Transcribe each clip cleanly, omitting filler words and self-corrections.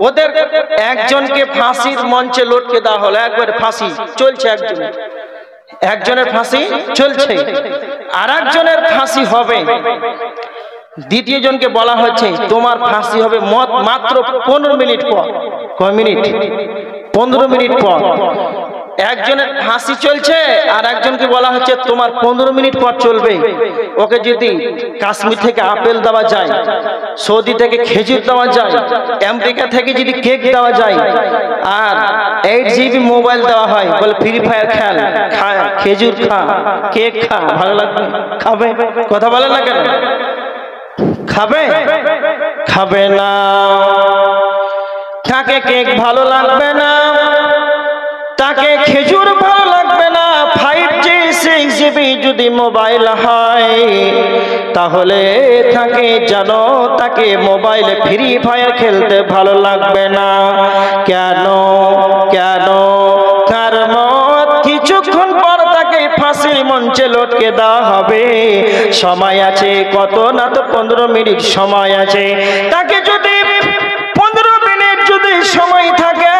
ওদের একজনকে ফাঁসির মঞ্চে লটকে দেওয়া হলো, একবার ফাঁসি চলছে, একজনের ফাঁসি চলছে, আর একজনের ফাঁসি হবে। দ্বিতীয় জনকে বলা হচ্ছে তোমার ফাঁসি হবে মাত্র 15 মিনিট পর। কয় মিনিট? 15 মিনিট পর। একজনের ফাঁসি চলছে আর একজনকে বলা হচ্ছে তোমার 15 মিনিট পর চলবে। ওকে যদি কাশ্মীর থেকে আপেল দেওয়া যায়, সৌদি থেকে খেজুর দেওয়া যায়, আমেরিকা থেকে যদি কেক দেওয়া যায়, আর 8 GB মোবাইল দেওয়া হয়, বলে ফ্রি ফায়ার খেল, খেজুর খা, কেক খা, ভালো লাগবে? খাবে? কথা বলে না কেন? খাবে? খাবে না। তাকে কেক ভালো লাগবে না, তাকে খেজুর ভালো লাগবে না। 5G 6GB যদি মোবাইল হয় তাহলে তাকে জানো তাকে মোবাইলে ফ্রি ফায়ার খেলতে ভালো লাগবে না। কেন? কেন? তার মত কিছুক্ষণ পর তাকে ফাঁসির মঞ্চে লটকে দেওয়া হবে। সময় আছে কত না, তো 15 মিনিট সময় আছে। তাকে যদি 15 মিনিট যদি সময় থাকে,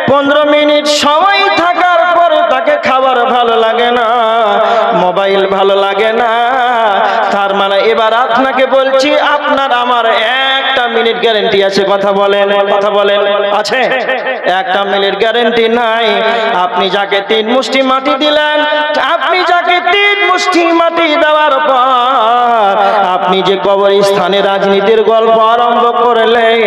15 মিনিট সময় থাকার পরে তাকে খাবার ভালো লাগে না, মোবাইল ভালো লাগে না, তার মানে এবার আপনাকে বলছি আপনার আমার 1 মিনিট গ্যারেন্টি আছে। কথা বলেন? কথা বলেন? আছে? 1 মিনিট গ্যারেন্টি নাই। আপনি যাকে 3 মুষ্টি মাটি দিলেন, আপনি যাকে 3 মুষ্টি মাটি দেওয়ার পর আপনি যে কবরস্থানে রাজনীতির গল্প আরম্ভ করলেন,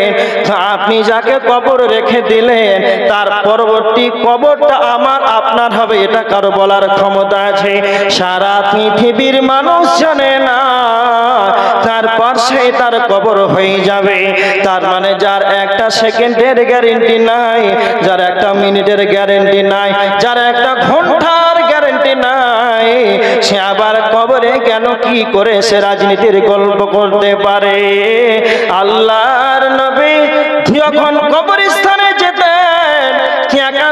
আপনি যাকে কবর রেখে দিলেন তার পরবর্তী কবরটা আমার আপনার হবে, এটা কারো বলার ক্ষমতা আছে? সারা পৃথিবীর মানুষ জানে না, তারপর সে তার কবর হয়ে যাবে। তার মানে যার 1 সেকেন্ডের গ্যারেন্টি নাই, যার 1 মিনিটের গ্যারেন্টি নাই, যার 1 ঘন্টার গ্যারেন্টি নাই, সে আবার কবরে কেন কি করে সে রাজনীতির গল্প করতে পারে? আল্লাহর নবী যখন কবরস্থানে যেতেন,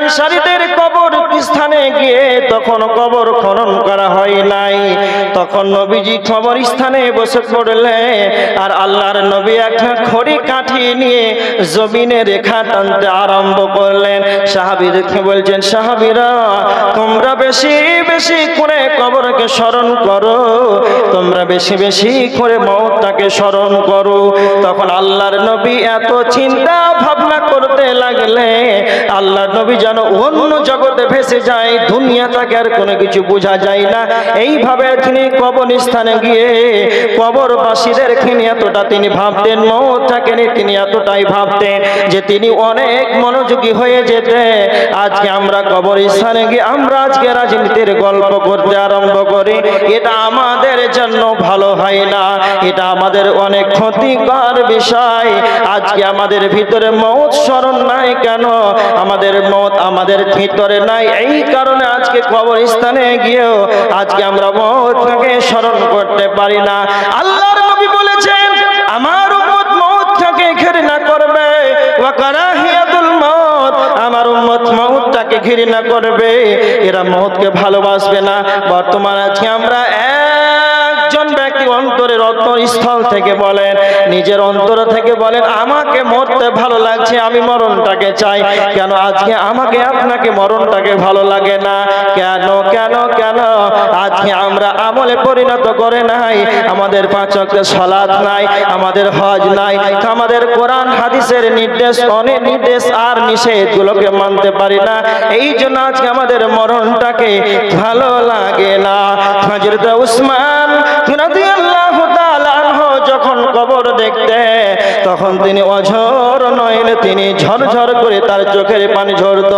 আনসারীদের কবর স্থানে গিয়ে তখন কবর খনন করা হয় নাই, তখন নবীজি কবরস্থানে বসে পড়লেন আর আল্লাহর নবী একটা খড়ি কাঠি নিয়ে জমিনে রেখা টানতে আরম্ভ করলেন। সাহাবীদেরকে বলছেন, সাহাবীরা তোমরা বেশি বেশি করে কবরকে স্মরণ করো, তোমরা বেশি বেশি করে মওতটাকে স্মরণ করো। তখন আল্লাহর নবী এত চিন্তা ভাবনা করতে লাগলেন, আল্লাহর নবী যেন অন্য জগতে ভেসে যায়, দুনিয়াটাকে আর কোনো কিছু বোঝা যায় না। এইভাবে তিনি কবরস্থানে গিয়ে কবরবাসীদের নিয়ে এতটা তিনি ভাবতেন, মওতটাকে নিয়ে তিনি এতটাই ভাবতেন যে তিনি অনেক মনোযোগী হয়ে যেতেন। আজকে আমরা কবরস্থানে গিয়ে আমরা আজকে রাজনীতির গল্প করতে আরম্ভ করি, এটা আমাদের জন্য ভালো হয় না, এটা আমাদের অনেক ক্ষতিকর বিষয়। আজকে আমাদের ভিতরে মওত স্মরণ নাই কেন? আমাদের মওত আমাদের ভিতরে নাই, এই কারণে আজকে কবরস্থানে গিয়েও আজকে আমরা মওতকে স্মরণ করতে পারি না। আল্লাহর নবী বলেছেন, আমার উম্মত মওতকে ঘৃণা করবে, ওয়া কারাহিয়াতুল মওত, আমার উম্মত মওতকে ঘৃণা করবে, এরা মওতকে ভালোবাসবে না। বর্তমানে আজকে আমরা একজন ব্যক্তি অন্তরের অন্তরস্থল থেকে বলেন, নিজের অন্তর থেকে বলেন, আমাকে মরতে ভালো লাগছে, আমি মরণটাকে চাই। কেন আজকে আমাকে আপনাকে মরণটাকে ভালো লাগে না? কেন কেন কেন? আজকে আমরা আমলে পরিণত করে নাই, আমাদের 5 ওয়াক্তের সালাত নাই, আমাদের হজ নাই, আমাদের কোরআন হাদিসের নির্দেশ অনেক নির্দেশ আর নিষেধগুলোকে মানতে পারি না। এই জন্য আজকে আমাদের মরণটাকে ভালো লাগে না। হযরত উসমান রাদিয়াল্লাহু তাআলা আনহু যখন কবর দেখতে, তখন তিনি অঝর নয়নে তিনি ঝরঝর করে তার চোখের পানি ঝরত।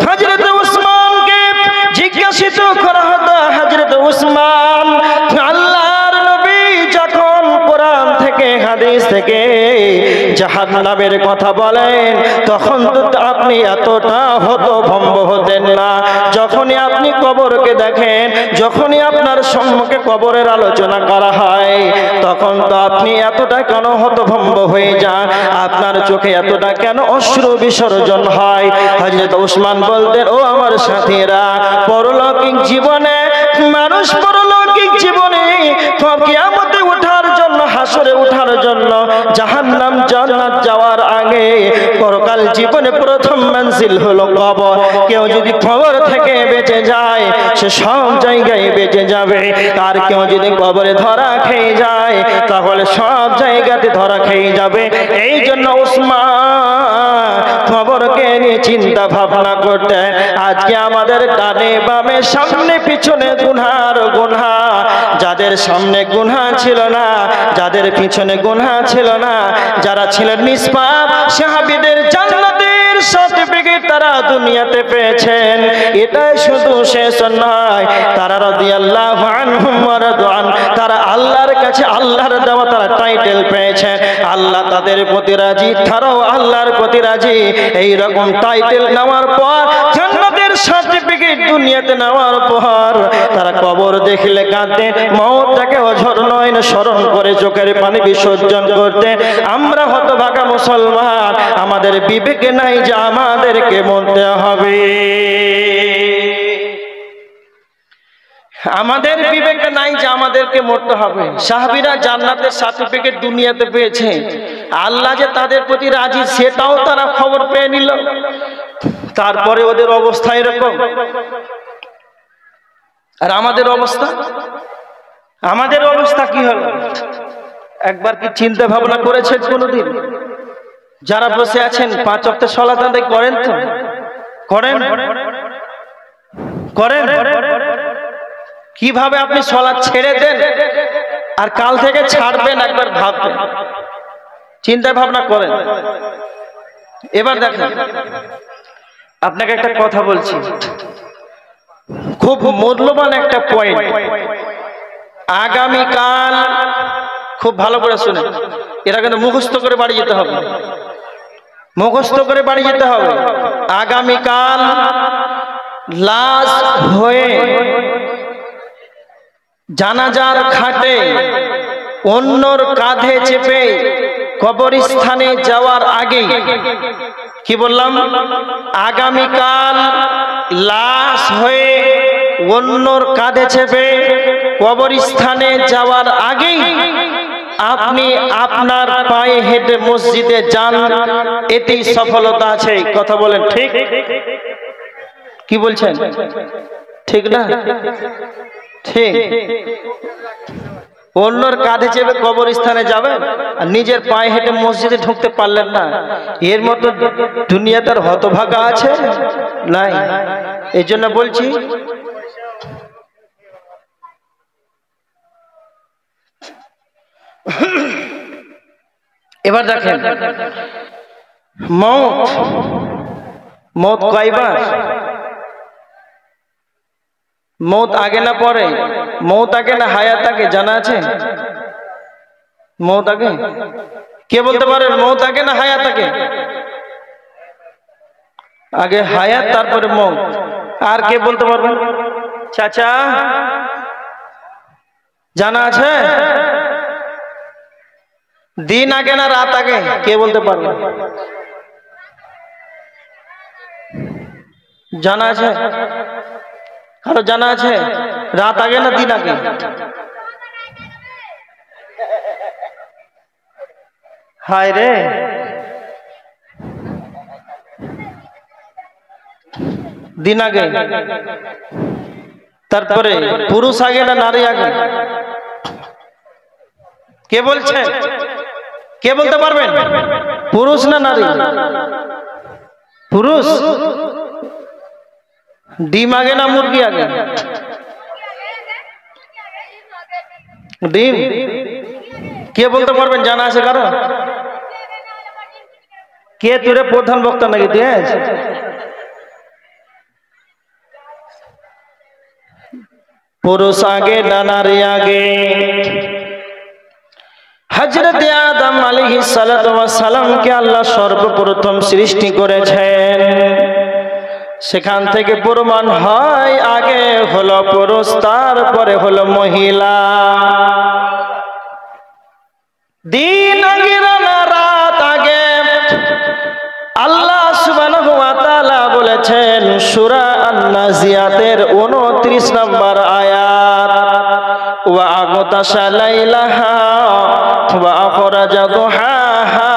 হযরত উসমানকে জিজ্ঞাসিত করা হতো, হযরত উসমান, আল্লাহর নবী যখন কোরআন থেকে হাদিস থেকে জাহান্নামের কথা বলেন, তখন তো আপনি এতটা হতভম্ব হতেন না। যখনই আপনি কবরকে দেখেন, যখনই আপনার সম্মুখে কবরের আলোচনা করা হয়, তখন তো আপনি এতটা কেন হতভম্ব হয়ে যান? আপনার চোখে এতটা কেন অশ্রু বিসর্জন হয়? হযরত উসমান বলতেন, ও আমার সাথীরা, পরলৌকিক জীবনে মানুষ পরলৌকিক জীবনে কিয়ামতে ওঠার জন্য, হাসরে ওঠার জন্য, জাহান্নাম জান্নাত যাওয়ার আগে আগে পরকাল জীবনে প্রথম মঞ্জিল হলো কবর। কেউ যদি কবর থেকে বেঁচে যায় সে সব জায়গায় বেঁচে যাবে, আর কেউ যদি কবরে ধরা খেয়ে যায় তাহলে সব জায়গাতে ধরা খেয়ে যাবে। এই জন্য উসমান কবরকে নিয়ে চিন্তা ভাবনা করতে। আজকে আমাদের ডানে বামে সামনে পিছনে গুনহার গুনহা, যাদের সামনে গুনহা ছিল না, যাদের পিছনে গুনহা ছিল না, যারা ছিলেন নিষ্পাপ সাহাবীদের জান্নাতের সার্টিফিকেট তারা দুনিয়াতে পেয়েছেন। এটাই শুধু শেষ নয়, তারা রাদিয়াল্লাহু আনহুম ওয়া রাদওয়ান, তারা আল্লাহর কাছে আল্লাহর দেওয়া তারা টাইটেল পেয়েছেন। আল্লাহ তাদের প্রতি রাজি, তারাও আল্লাহর প্রতি রাজি। এই রকম টাইটেল নেওয়ার পর জান্নাতের সার্টিফিকেট দুনিয়াতে নেওয়ার পর তারা কবর দেখলে কাঁদতেন, মওতটাকে অঝর নয়নে স্মরণ করে চোখের পানি বিসর্জন করতে। আমরা হতভাগা মুসলমান, আমাদের বিবেকে নাই যে আমাদেরকে মরতে হবে, আমাদের বিবেকে নাই যে আমাদেরকে মরতে হবে। সাহাবীরা জান্নাতের সার্টিফিকেট দুনিয়াতে পেয়েছে, আল্লাহ যে তাদের প্রতি রাজি সেটাও তারা খবর পেয়ে নিল। তারপরে ওদের অবস্থা এরকম, আর আমাদের অবস্থা কি হলো? একবার কি চিন্তা ভাবনা করেছেন কোনদিন? যারা বসে আছেন 5 ওয়াক্ত সালাত আদায় করেন তো? করেন? কিভাবে আপনি সালাত ছেড়ে দেন আর কাল থেকে ছাড়বেন একবার ভাববেন, চিন্তা ভাবনা করেন। এবার দেখেন, আপনাকে একটা কথা বলছি, খুব মূল্যবান একটা পয়েন্ট। আগামীকাল খুব ভালো করে শুনে, এটা কিন্তু মুখস্থ করে বাড়ি যেতে হবে, মুখস্থ করে বাড়ি যেতে হবে। আগামীকাল লাশ হয়ে জানাজার খাটে অন্যর কাঁধে চেপে কবরস্থানে যাওয়ার আগে, কি বললাম? আগামীকাল লাশ হয়ে অন্যর কাঁধে চেপে কবরস্থানে যাওয়ার আগেই আপনি আপনার পায়ে হেঁটে মসজিদে যান, এতেই সফলতা আছে। কথা বলেন ঠিক? কি বলছেন? ঠিক না? ঠিক। অন্যর কাঁধে চেপে কবরস্থানে যাবেন আর নিজের পায়ে হেঁটে মসজিদে ঢুকতে পারলেন না, এর মতো দুনিয়াতে আর হতভাগা আছে? নাই। এই জন্য বলছি, এবার দেখেন, মৌত কয়বার? মৌত আগে না পরে? মৌত আগে না হায়াত আগে? জানা আছে? মৌত আগে? কে বলতে পারেন মৌত আগে না হায়াত আগে? আগে হায়াত, তারপরে মৌত। আর কে বলতে পারবেন? চাচা জানা আছে? দিন আগে না রাত আগে? কে বলতে পারবেন? জানা আছে? কারো জানা আছে? রাত আগে না দিন আগে? হায় রে, দিন আগে। তারপরে পুরুষ আগে না নারী আগে? কে বলছে? কে বলতে পারবেন? পুরুষ না নারী? পুরুষ। ডিম আগে না মুরগি আগে? ডিম। কে বলতে পারবেন? জানা আছে কারো? কে তোরে প্রধান বক্তা নাকি তুই? পুরুষ আগে না নারী আগে? হযরত আদম আলাইহিস সালাতু ওয়াস সালামকে আল্লাহ সর্বপ্রথম সৃষ্টি করেছেন, সেখান থেকে প্রমাণ হয় আগে হলো পুরুষ, তারপরে হলো মহিলা। দিন আগে না রাত আগে? আল্লাহ সুবহানাহু ওয়া তাআলা বলেছেন সূরা আন-নাজিয়াতের 29 নম্বর আয়াত, ওয়া আগতাশা লাইলাহা ওয়া আখরাজা দুহাহা।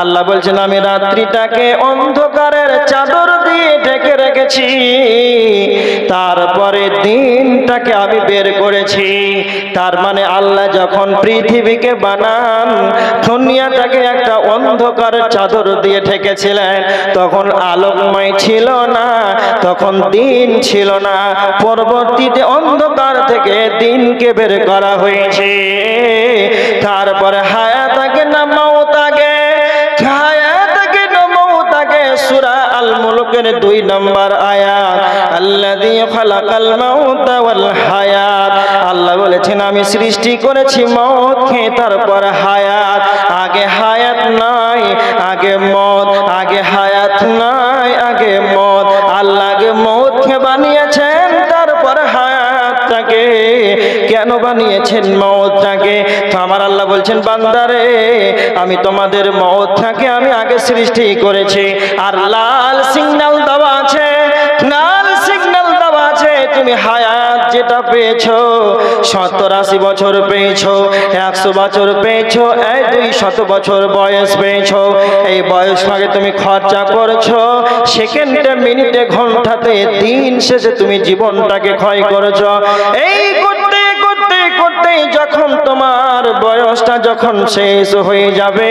আল্লাহ বলছেন আমি রাত্রিটাকে অন্ধকারের চাদর দিয়ে ঢেকে রেখেছি, তারপরে দিনটাকে আমি বের করেছি। তার মানে আল্লাহ যখন পৃথিবীকে বানান, দুনিয়াটাকে একটা অন্ধকারের চাদর দিয়ে ঢেকেছিলেন, তখন আলোকময় ছিল না, তখন দিন ছিল না। পরবর্তীতে অন্ধকার থেকে দিনকে বের করা হয়েছে। তারপরে হায়াত আগে না মাউত আগে, হায়াত আগে না মাউত আগে। সূরা আল মুলকের 2 নম্বর আয়াত, আল্লাযী খালাকাল মাউতা ওয়াল হায়াত। আল্লাহ বলেছেন আমি সৃষ্টি করেছি মওতকে, তারপর হায়াত। আগে হায়াত নাই, আগে মওত। আগে হায়াত নাই, আগে মওত। আল্লাহ আগে মওতকে বানিয়েছেন, তারপর হায়াতটাকে। কেন বানিয়েছেন মওতটাকে? তো আমার আল্লাহ বলছেন বান্দারে আমি তোমাদের মওতটাকে আমি আগে সৃষ্টি করেছি। আর লাল সিগন্যাল দেওয়া আছে, লাল সিগন্যাল দেওয়া আছে। তুমি হায়াত যেটা পেয়েছো, 70-80 বছর পেয়েছো, 100 বছর পেয়েছো, এই 200 বছর বয়স পেয়েছো। এই বয়সটাকে তুমি খরচা করছো, সেকেন্ডে মিনিটে ঘন্টাতে দিন শেষে তুমি জীবনটাকে ক্ষয় করেছো। এই করতে করতে করতে যখন তোমার বয়সটা যখন শেষ হয়ে যাবে,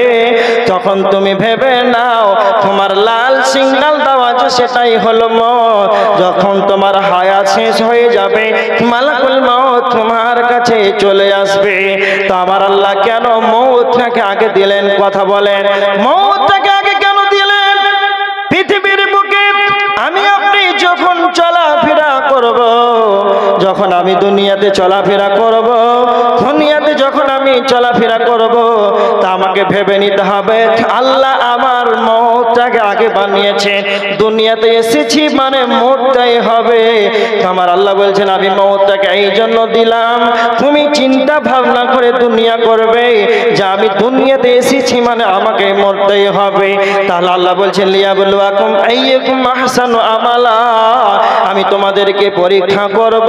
তখন তুমি ভেবে নাও তোমার লাল সিগন্যাল দেওয়া আছে সেটাই হলো মওত। যখন তোমার হায়াত শেষ হয়ে যাবে, মালাকুল মওত তোমার কাছে চলে আসবে। তো আমার আল্লাহ কেন মওতটাকে আগে দিলেন? কথা বলেন, মওতটাকে আগে কেন দিলেন? পৃথিবীর বুকে আমি আপনি যখন চলাফেরা করব, যখন আমি দুনিয়াতে চলাফেরা করব, দুনিয়াতে যখন আমি চলাফেরা করব, তা আমাকে ভেবে নিতে হবে আল্লাহ আমার মওতটাকে আগে বানিয়েছেন। দুনিয়াতে এসেছি মানে মরতেই হবে। আমার আল্লাহ বলছেন আমি মওতটাকে এই জন্য দিলাম, তুমি চিন্তা ভাবনা করে দুনিয়া করবে যে আমি দুনিয়াতে এসেছি মানে আমাকে মরতেই হবে। তাহলে আল্লাহ বলছেন লিয়াবলুয়াকুম আইয়ুকুম আহসানু আমালা, আমি তোমাদেরকে পরীক্ষা করব,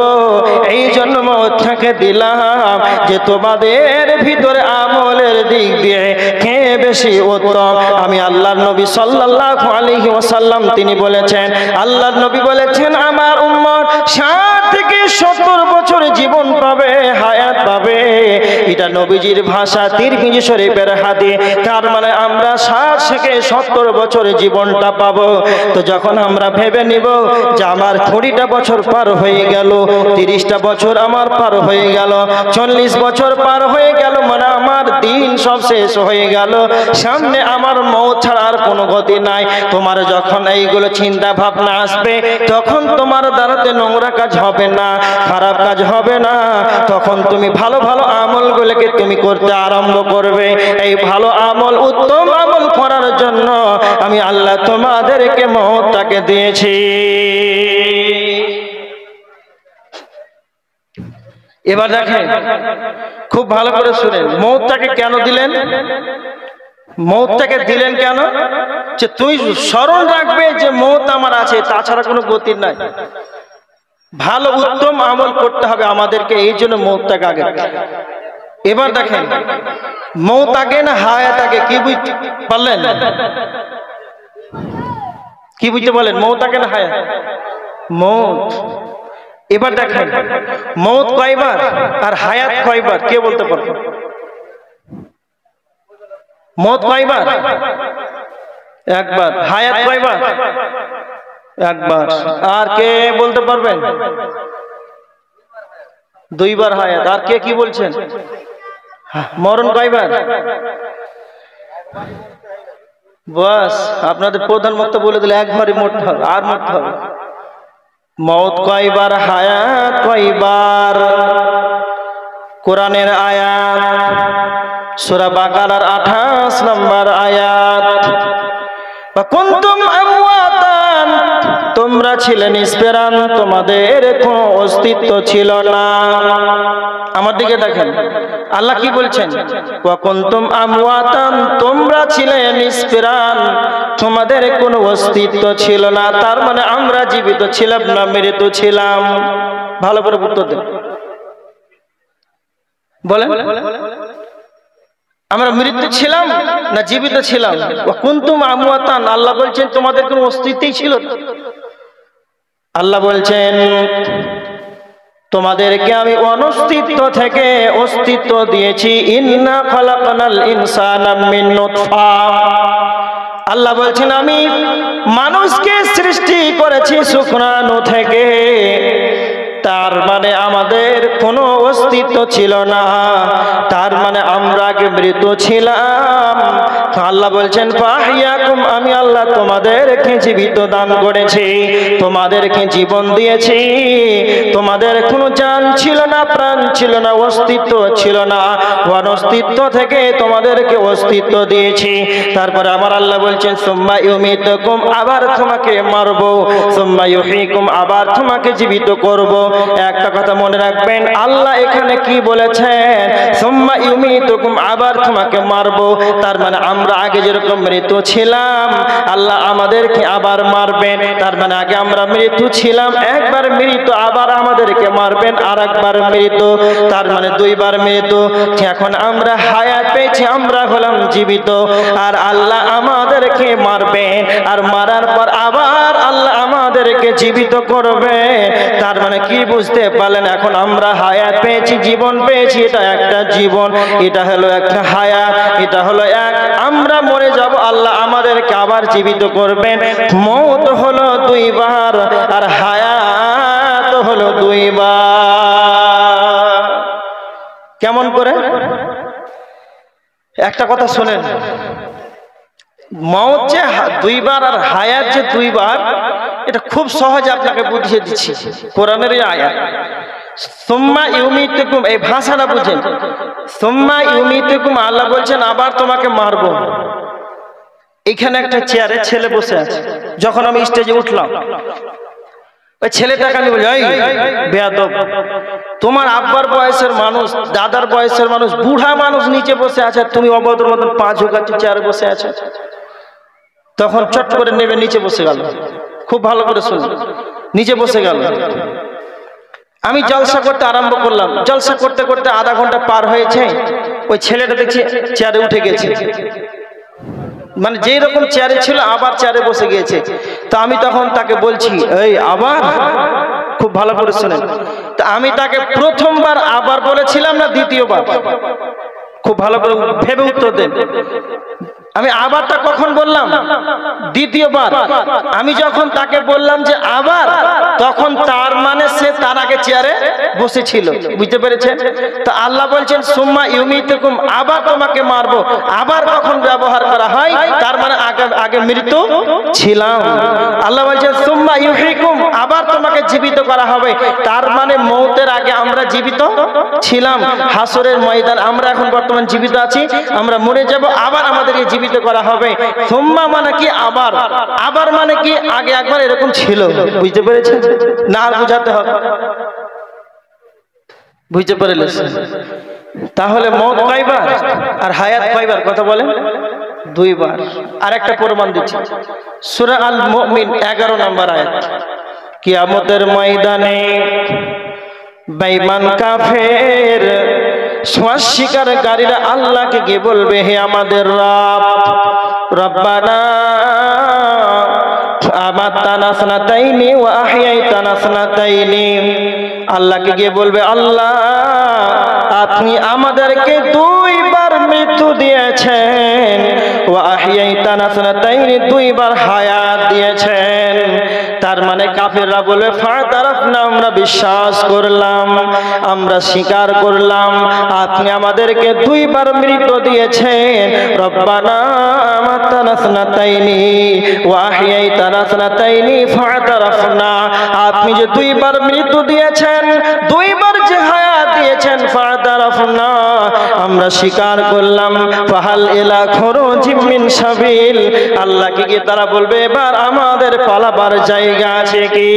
এই জন্য মওতটাকে দিলাম যে তোমাদের ভিতরে আমলের দিক দিয়ে কে বেশি উত্তম। আমি আল্লাহর নবী সাল্লাল্লাহু আলাইহি ওয়াসাল্লাম তিনি বলেছেন, আল্লাহর নবী বলেছেন আমার উম্মত 60 থেকে 70 বছর জীবন পাবে, হায়াত পাবে। এটা নবীজির ভাষা, তিরমিজি শরীফের হাদিস। তার মানে আমরা 60 থেকে 70 বছর জীবনটা পাবো। তো যখন আমরা ভেবে নিব যে আমার 20টা বছর পার হয়ে গেল, 30টা বছর আমার পার হয়ে গেল, 40 বছর পার হয়ে গেল, মানে আমার দিন সব শেষ হয়ে গেল, সামনে আমার মওত ছাড়া আর কোনো গতি নাই। তোমার যখন এইগুলো চিন্তা ভাবনা আসবে, তখন তোমার দ্বারাতে নোংরা কাজ হবে না, খারাপ কাজ হবে না। তখন তুমি ভালো ভালো আমলগুলোকে তুমি করতে আরম্ভ করবে। এই ভালো আমল, উত্তম আমল করার জন্য আমি আল্লাহ তোমাদেরকে মওতটাকে দিয়েছি। এবার দেখেন, খুব ভালো করে শুনেন, মওতটাকে কেন দিলেন? মওতটাকে দিলেন কেন? যে তুই স্মরণ রাখবে যে মওত আমার আছে, তাছাড়া কোনো গতি নাই। ভালো উত্তম আমল করতে হবে আমাদেরকে, এই জন্য মওতটাকে আগে। এবার দেখেন, মওত আগে না হায়াত আগে? কি বুঝতে পারলেন? কি বুঝতে বলেন, মওত আগে না হায়াত? মওত। এবার দেখেন মওত কয়বার আর হায়াত কয়বার, কে বলতে পারবে? মওত কয়বার? একবার। হায়াত কয়বার? একবার। আর কে বলতে পারবেন? 2 বার হায়াত। আর কে কি বলছেন? মরণ কয়বার? বাস, আপনাদের প্রধান বক্তা বলে দিলে একবারই মরতে হবে, আর মরতে হবে। মওত কয়বার, হায়াত কয়বার? কোরআনের আয়াত সূরা বাকারার 28 নম্বর আয়াত, কুনতুম আমওয়াতান, তোমরা ছিলে নিষ্প্রাণ, তোমাদের কোনো অস্তিত্ব ছিল না। আমার দিকে দেখেন, আল্লাহ কি বলছেন? ওয়া কুনতুম আমওয়াতান, তোমরা ছিলে নিষ্প্রাণ, তোমাদের কোনো অস্তিত্ব ছিল না। তার মানে আমরা জীবিত ছিলাম না, মৃত ছিলাম। ভালো করে উত্তর দেন, বলেন। আমরা মৃত্যু ছিলাম না জীবিত ছিলাম? কুনতুম আমওয়াতান, আল্লাহ বলছেন তোমাদের কোনো অস্তিত্বই ছিল না। আল্লাহ বলছেন তোমাদেরকে আমি অনস্তিত্ব থেকে অস্তিত্ব দিয়েছি। ইন্না খালাকনাল ইনসানা মিন নুতফা, আল্লাহ বলছেন আমি মানুষকে সৃষ্টি করেছি শুকনাণু থেকে। তার মানে আমাদের কোনো অস্তিত্ব ছিল না, তার মানে আমরা আগে মৃত ছিলাম। আল্লাহ বলছেন ফাহিয়াকুম, আমি আল্লাহ তোমাদেরকে জীবিত দান করেছি, তোমাদেরকে জীবন দিয়েছি। তোমাদের কোনো জান ছিল না, প্রাণ ছিল না, অস্তিত্ব ছিল না, অনস্তিত্ব থেকে তোমাদেরকে অস্তিত্ব দিয়েছি। তারপরে আমার আল্লাহ বলছেন সুম্মা ইউমিতুকুম, আবার তোমাকে মারবো, সুম্মা ইউহয়িকুম, আবার তোমাকে জীবিত করব। একটা কথা মনে রাখবেন, আল্লাহ এখানে কি বলেছেন? সুম্মা ইউমিতুকুম, আবার তোমাকে মারবো। তার মানে আমরা আগে যেরকম মৃত ছিলাম, আল্লাহ আমাদেরকে আবার মারবেন। তার মানে আগে আমরা মৃত ছিলাম, একবার মৃত, আবার আমাদেরকে মারবেন আর একবার মৃত, তার মানে দুইবার মৃত। এখন আমরা হায়াত পেয়েছি, আমরা হলাম জীবিত, আর আল্লাহ আমাদেরকে মারবেন, আর মারার পর আবার আল্লাহ আমাদেরকে জীবিত করবে। তার মানে কি বুঝতে পারলেন? এখন আমরা হায়াত পেয়েছি, জীবন পেয়েছি, এটা একটা জীবন, এটা হলো একটা হায়াত, এটা হলো এক। আমরা মরে যাব, আল্লাহ আমাদেরকে আবার জীবিত করবেন। মওত হলো দুইবার, আর হায়াত হলো দুইবার। কেমন করে? একটা কথা শোনেন, মওত যে দুইবার আর হায়াত যে দুইবার, এটা খুব সহজে আপনাকে বুঝিয়ে দিচ্ছি। কোরআনের এই আয়াত সুম্মা ইউমিতুকুম, এই ভাষাটা বুঝেন। সুম্মা ইউমিতুকুম, আল্লাহ বলছেন আবার তোমাকে মারবো। এখানে একটা চেয়ারে ছেলে বসে আছে, যখন আমি স্টেজে উঠলাম, ওই ছেলেটাকে আমি বলি এই বেয়াদব, তোমার আব্বার বয়সের মানুষ, দাদার বয়সের মানুষ, বুড়া মানুষ নিচে বসে আছে, তুমি অভদ্র মতন পা ঝুঁকাচ্ছি, চেয়ারে বসে আছে। তখন চট করে নেবে নিচে বসে গেল। খুব ভালো করে শুনুন, নিচে বসে গেল। আমি জলসা করতে আরম্ভ করলাম, জলসা করতে করতে আধা ঘন্টা পার হয়েছে, ওই ছেলেটা দেখছি চেয়ারে উঠে গেছে, মানে যেই রকম চেয়ারে ছিল আবার চেয়ারে বসে গিয়েছে। তা আমি তখন তাকে বলছি এই আবার, খুব ভালো করে শুনেন, তা আমি তাকে প্রথমবার আবার বলেছিলাম না দ্বিতীয়বার? খুব ভালো করে ভেবে উত্তর দেন। আমি আবারটা কখন বললাম? দ্বিতীয়বার। আমি যখন তাকে বললাম যে আবার, তখন তার মানে সে তার আগে চেয়ারে বসেছিল, বুঝতে পেরেছেন? তো আল্লাহ বলছেন সুম্মা ইউমিতুকুম, আবার তোমাকে মারবো। আবার কখন ব্যবহার করা হয়? তার মানে আগে মৃত ছিলাম। আল্লাহ বলছেন সুম্মা ইউহয়িকুম, আবার তোমাকে জীবিত করা হবে। তার মানে মওতের আগে আমরা জীবিত ছিলাম। হাসরের ময়দান আমরা এখন বর্তমান জীবিত আছি, আমরা মরে যাব, আবার আমাদেরকে জীবিত করা হবে। সুম্মা মানে কি আবার, আবার মানে কি আগে একবার এরকম ছিল, বুঝতে পেরেছেন? না বুঝাতে হবে, বুঝতে পারলেন? তাহলে মওত কয়বার আর হায়াত কয়বার? কথা বলেন, দুইবার। আর একটা প্রমাণ দিচ্ছি, সূরা আল মুমিন 11 নম্বর আয়াত। কিয়ামতের ময়দানে বেঈমান কাফের অস্বীকারীরা আল্লাহকে গিয়ে বলবে হে আমাদের রব, রব্বানা আমাতানা সানাতাইনি ওয়া আহইয়াইতানা সানাতাইনি। আল্লাহকে গিয়ে বলবে আল্লাহ আপনি আমাদেরকে দুইবার মৃত্যু দিয়েছেন, ওয়া আহইয়াইতানা সানাতাইনি, দুইবার হায়াত দিয়েছেন। তার মানে কাফেররা বলে ফাতারাফনা, আমরা বিশ্বাস করলাম, আমরা স্বীকার করলাম আপনি আমাদেরকে দুইবার মৃত্যু দিয়েছেন। রব্বানা আমাতানা সানাতাইনি ওয়া আহইয়াইতানা সানাতাইনি ফাতারাফনা, আপনি যে দুইবার মৃত্যু দিয়েছেন, দুইবার যে হায়াত দিয়েছেন, ফাতারাফনা, আমরা স্বীকার করলাম। ফাহাল ইলা খুরুজিম মিন সাবিল, আল্লাহকে গিয়ে তারা বলবে এবার আমাদের পালাবার জায়গা আছে কি?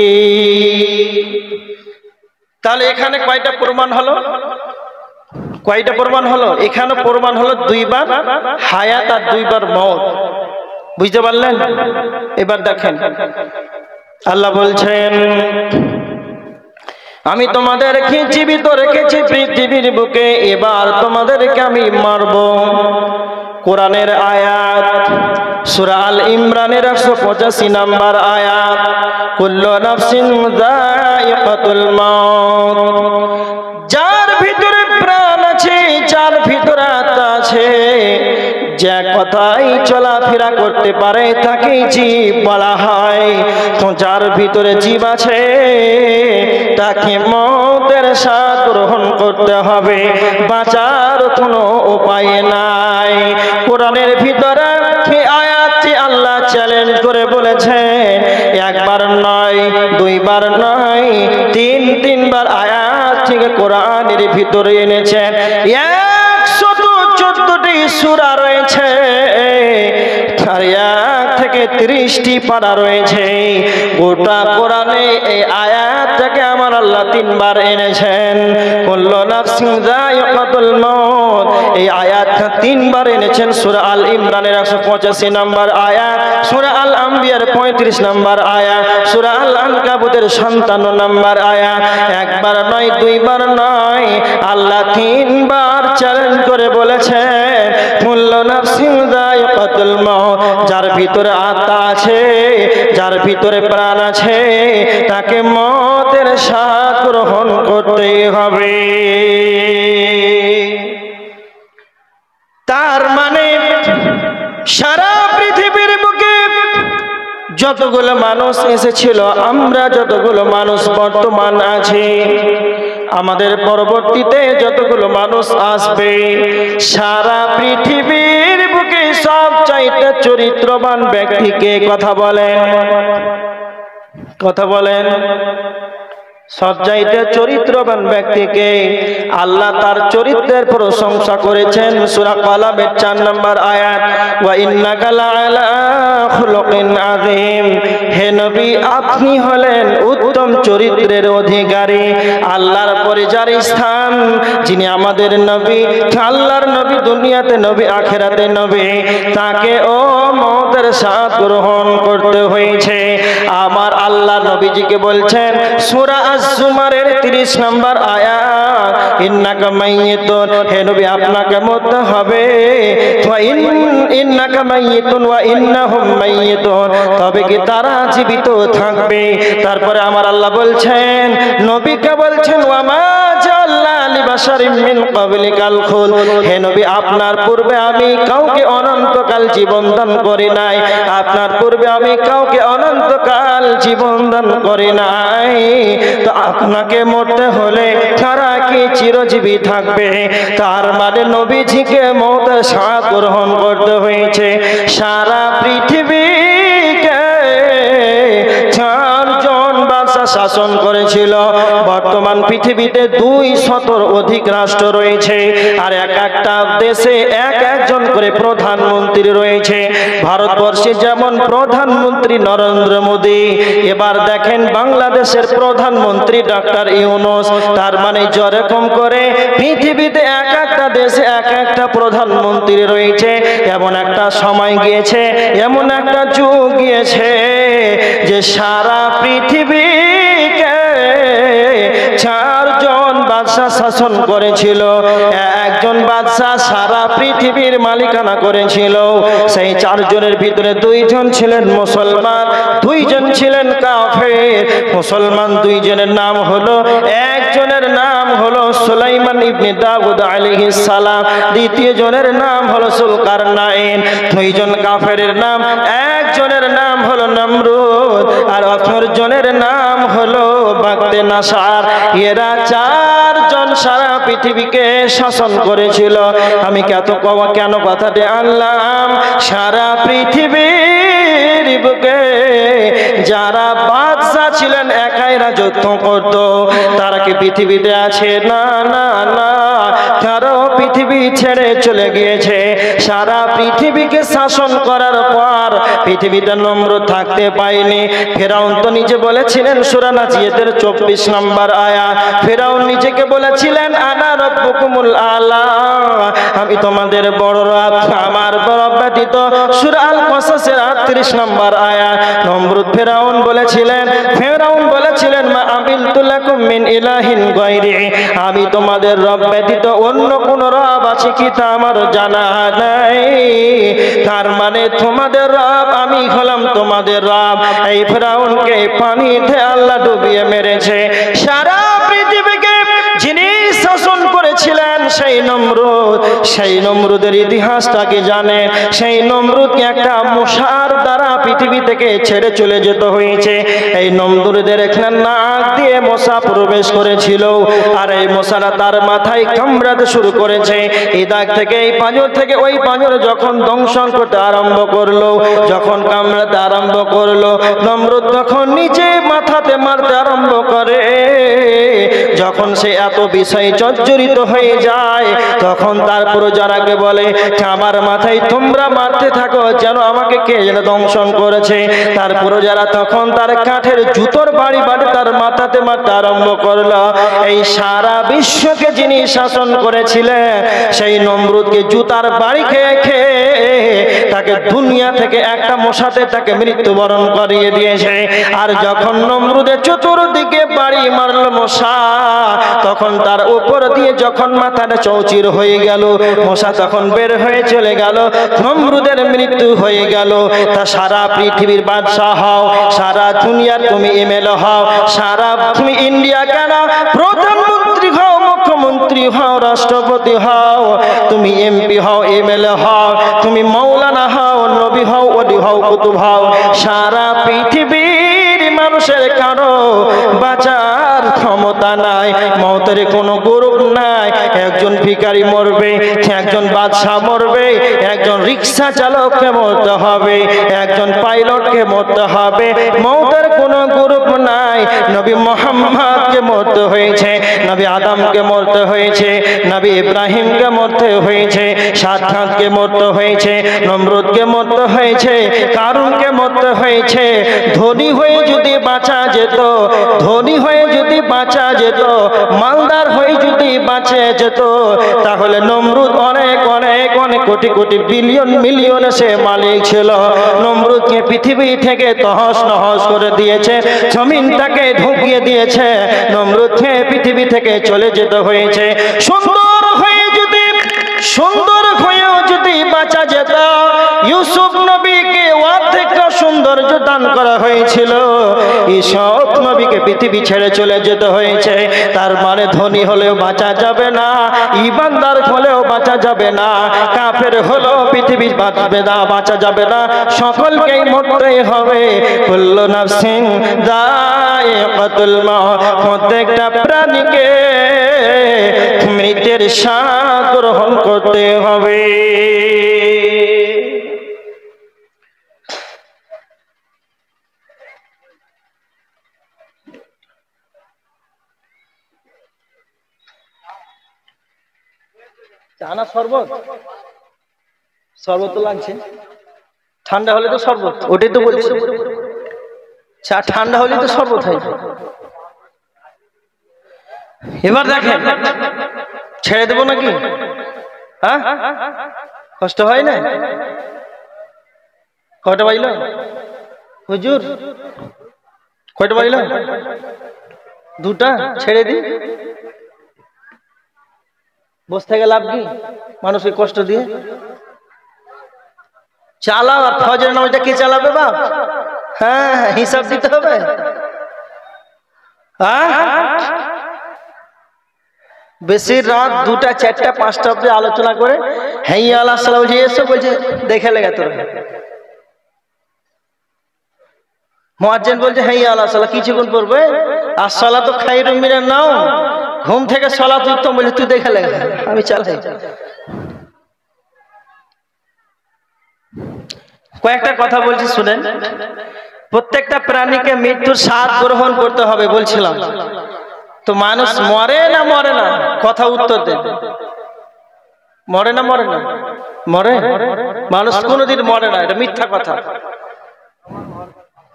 তাহলে এখানে কয়টা প্রমাণ হলো? কয়টা প্রমাণ হলো? এখানে প্রমাণ হলো দুইবার হায়াত আর দুইবার মওত, বুঝতে পারলেন? এবার দেখেন আল্লাহ বলছেন আমি তোমাদেরকে জীবিত রেখেছি পৃথিবীর বুকে, এবার তোমাদেরকে আমি মারব। কোরআনের আয়াত সূরা আল ইমরানের 185 নম্বর আয়াত, কুল্লু নাফসিন যায়িকাতুল মাউত। যার ভিতরে প্রাণ আছে, যার ভিতরে আত্মা আছে, যে কথাই চলাফেরা করতে পারে তাকে জীব বলা হয়। তো যার ভিতরে জীব আছে তাকে মওতের স্বাদ গ্রহণ করতে হবে, বাঁচার কোনো উপায় নাই। কোরআনের ভিতরে এই আয়াতটি আল্লাহ চ্যালেঞ্জ করে বলেছেন, একবার নয়, দুইবার নয়, তিনবার আয়াত থেকে কোরআনের ভিতরে এনেছেন। 114টি সূরা রয়েছে আর 1 থেকে 30টি পারা রয়েছে। গোটা কোরআনে এই আয়াতটাকে আমার আল্লাহ 3বার এনেছেন। কুল্লু নাফসিন যায়িকাতুল মাউত, এই আয়াতটা 3বার এনেছেন। সূরা আল ইমরানের 185 নম্বর আয়াত, সূরা আল আম্বিয়ার 35 নম্বর আয়াত, সূরা আল আনকাবুতের 57 নম্বর আয়াত। একবার নয়, দুইবার নয়, আল্লাহ 3বার চ্যালেঞ্জ করে বলেছেন, কুল্লু নাফসিন যায়িকাতুল মাউত। যার ভিতরে আত্মা আছে, যার ভিতরে প্রাণ আছে, তাকে মওতের স্বাদ গ্রহণ করতে হবে। তার মানে সারা পৃথিবীর বুকে যতগুলো মানুষ এসেছিল, আমরা যতগুলো মানুষ বর্তমান আছি, আমাদের পরবর্তীতে যতগুলো মানুষ আসবে, সারা পৃথিবীর বুকে সবচাইতে চরিত্রবান ব্যক্তিকে কথা বলেন সবচাইতে চরিত্রবান ব্যক্তিকে আল্লাহ তার চরিত্রের প্রশংসা করেছেন। সূরা কালামের 4 নম্বর আয়াত, ওয়া ইন্নাকা লাআলা খুলুকিন আযীম। হে নবী, আপনি হলেন উত্তম চরিত্রের অধিকারী। আল্লাহর পরে যার স্থান, যিনি আমাদের নবী, আল্লাহর নবী, দুনিয়াতে নবী, আখিরাতে নবী, তাকে ও মওতের স্বাদ গ্রহণ করতে হয়েছে। আমার আল্লাহ নবীজিকে বলছেন সূরা আজ-জুমারের 30 নম্বর আয়াত, ইন্নাকা মাইয়িতুন, হে নবী আপনাকে মরতে হবে। ইন্নাকা মাইয়িতুন ওয়া ইন্নাহুম মাইয়িতুন, তবে কি তারা জীবিত থাকবে। তারপরে আমার আল্লাহ বলছেন, নবীকে বলছেন, ওয়া মা জাআলনা লিবাশারিন মিন ক্বাবলিকাল খুলদ, হে নবী আপনার পূর্বে আমি কাউকে অনন্তকাল জীবন দান করি নাই, আপনার পূর্বে আমি কাউকে অনন্তকাল জীবন দান করি নাই। তো আপনাকে মরতে হলে তারা কি চিরজীবী থাকবে? তার মানে নবীজিকে মওতের স্বাদ গ্রহণ করতে হয়েছে। সারা পৃথিবীকে 4 জন বাদশা শাসন করেছিল। বর্তমান পৃথিবীতে 200-র অধিক রাষ্ট্র রয়েছে, আর এক একটা দেশে একজন করে প্রধানমন্ত্রী রয়েছে। ভারতবর্ষে যেমন প্রধানমন্ত্রী নরেন্দ্র মোদী, এবার দেখেন বাংলাদেশের প্রধানমন্ত্রী ডক্টর ইউনূস। তার মানে যেরকম করে পৃথিবীতে এক একটা দেশে এক একটা প্রধানমন্ত্রী রয়েছে, এমন একটা সময় গিয়েছে, এমন একটা যুগ গিয়েছে যে সারা পৃথিবীকে 4 জন বাদশা শাসন করেছিল। একজন বাদশা সারা পৃথিবীর মালিকানা করেছিল। সেই 4 জনের ভিতরে 2 জন ছিলেন মুসলমান, 2 জন ছিলেন কাফের। মুসলমান 2 জনের নাম হলো, একজনের নাম হলো সুলাইমান ইবনে দাউদ আলাইহিস সালাম, দ্বিতীয় জনের নাম হলো যুলকারনাইন। 2 জন কাফেরের নাম, একজনের নাম হলো নমরুদ আর অপর জনের নাম হলো বাগদে নাসার। এরা 4 জন সারা পৃথিবীকে শাসন করেছিল। আমি কেন কথাটি আনলাম, সারা পৃথিবীর বুকে যারা বাদশা ছিলেন একাই রাজত্ব করত, তারা কি পৃথিবীতে আছে? না, তারাও পৃথিবী পৃথিবী ছেড়ে চলে গিয়েছে। সারা পৃথিবীকে শাসন করার পর পৃথিবীতে নমরুদ থাকতে পায়নি। ফেরাউন তো নিজে বলেছিলেন সূরা নাজিয়াতের 24 নম্বর আয়াত, ফেরাউন নিজেকে বলেছিলেন আনা রব্বুকুমুল আলা, আমি তোমাদের বড় রব, আমার রব ব্যতীত। সূরা আল কসাসের 38 নম্বর আয়াত। নমরুদ ফেরাউন বলেছিলেন মা আমিলতু লাকুম মিন ইলাহিন গায়রি, আমি তোমাদের রব ব্যতীত অন্য কোন রব আছে কি তা আমার জানা নাই। তার মানে তোমাদের রব আমি হলাম তোমাদের রব। এই ফেরাউনকে পানিতে আল্লাহ ডুবিয়ে মেরেছে। সারা পৃথিবীকে যিনি শাসন করেছিলেন সেই নমরুদের ইতিহাসটাকে জানে। সেই নমরুদকে একটা মশার দ্বারা পৃথিবী থেকে ছেড়ে চলে যেতে হয়েছে। এই নমরুদের এখানে নাক দিয়ে মশা প্রবেশ করেছিল, আর এই মশারা তার মাথায় কামড়াতে শুরু করেছে। এই দাগ থেকে এই পাঁজর থেকে ওই পাঁজর যখন দংশন করতে আরম্ভ করলো, যখন কামড়াতে আরম্ভ করলো, নমরুদ তখন নিচে মাথাতে মারতে আরম্ভ করে। যখন সে এত বিষয় জর্জরিত হয়ে যায়, তখন তার প্রজারাকে বলে আমার মাথায় তোমরা মারতে থাকো, যেন আমাকে কে যেন দংশন করেছে। তার প্রজারা তখন তার কাঠের জুতোর বাড়ি বাড়ি তার মাথাতে মারতে আরম্ভ করলো। এই সারা বিশ্বকে যিনি শাসন করেছিলেন, সেই নমরুদকে জুতার বাড়ি খেয়ে খেয়ে তাকে দুনিয়া থেকে একটা মশাতে তাকে মৃত্যুবরণ করিয়ে দিয়েছে। আর যখন নমরুদের চতুর্দিকে বাড়ি মারল মশা, তখন তার উপর দিয়ে যখন মাথাটা চৌচির হয়ে গেল, মশা তখন বের হয়ে চলে গেল, নমরুদের মৃত্যু হয়ে গেল। তা সারা পৃথিবীর বাদশাহ হও, সারা দুনিয়ার তুমি এমএলএ হও, সারা তুমি ইন্ডিয়া কেন প্রধানমন্ত্রী হও, মুখ্যমন্ত্রী হও, রাষ্ট্রপতি হও, তুমি এমপি হও, এমএলএ হও, তুমি মৌলানা হও, নবী হও, ওলি হও, কুতুব হও, সারা পৃথিবীর মানুষের কারো বাঁচার ক্ষমতা নাই, মওতের কোনো গ্রুপ নাই। একজন ভিখারি মরবে, একজন বাদশাহ মরবে, একজন রিক্সা চালককে মরতে হবে, একজন পাইলটকে মরতে হবে, মওতের কোনো গ্রুপ নাই। নবী মুহাম্মদকে মরতে হয়েছে, নবী আদমকে মরতে হয়েছে, নবী ইব্রাহিমকে মরতে হয়েছে, সাদ্দাতকে মরতে হয়েছে, নমরুদকে মরতে হয়েছে, কারুনকে মরতে হয়েছে। ধনী হয়ে যদি বাঁচা যেত, ধনী হয়ে যদি বাঁচা যেত, মালদার হয়ে যদি বাঁচে যেত, তাহলে নমরুদ অনেক অনেক অনেক কোটি কোটি বিলিয়ন মিলিয়ন সে মালিক ছিল। নমরুদকে পৃথিবী থেকে তহস নহস করে দিয়েছে, জমিনটাকে ঢুকিয়ে দিয়েছে, নমরুদকে পৃথিবী থেকে চলে যেতে হয়েছে। সুন্দর হয়েও যদি বাঁচা যেত, ইউসুফ নবীকে অর্ধেকটা সৌন্দর্য দান করা হয়েছিল, ইউসুফ নবীকে পৃথিবী ছেড়ে চলে যেতে হয়েছে। তার মানে ধনী হলেও বাঁচা যাবে না, ইমানদার হলেও বাঁচা যাবে না, কাফের হলেও পৃথিবী বাঁচবে না, বাঁচা যাবে না, সকলকেই মরতেই হবে। কুল্লু নাফসিন যায়িকাতুল মাউত, প্রত্যেকটা প্রাণীকে মৃত্যুর স্বাদ গ্রহণ করতে হবে। চানা শরবত, শরবত তো লাগছে, ঠান্ডা হলে তো শরবত, ওটাই তো বলছি, চা ঠান্ডা হলে তো শরবত হয়। এবার দেখেন, ছেড়ে দেবো নাকি? হ্যাঁ, কষ্ট হয় না? কয়টা বাজল হুজুর? কয়টা বাজল? দুটা। ছেড়ে দিই, বসে থেকে লাভ কি মানুষকে কষ্ট দিয়ে? চালাও। আর ফজরের নামাজটা কে চালাবে বাপ? হ্যাঁ, হিসাব দিতে হবে। বেশি রাত 2টা 4টা 5টা অব্দি আলোচনা করে হাইয়া আলা সালাহ বলছে, এসো, বলছে দেখে লেগে তোর মুয়াজ্জিন বলছে হাইয়া আলা সালাহ, কিছুক্ষণ পড়বে। আর সালাতু খায়রুম মিনান নাওম, ঘুম থেকে সালাত উত্তম, বলে তুই দেখে লেগে, আমি চালাই। কয়েকটা কথা বলছি শুনেন। প্রত্যেকটা প্রাণীকে মৃত্যুর স্বাদ গ্রহণ করতে হবে বলছিলাম, তো মানুষ মরে না মরে না, কথা উত্তর দেন। মরে না মরে না? মরে। মানুষ কোনোদিন মরে না, এটা মিথ্যা কথা।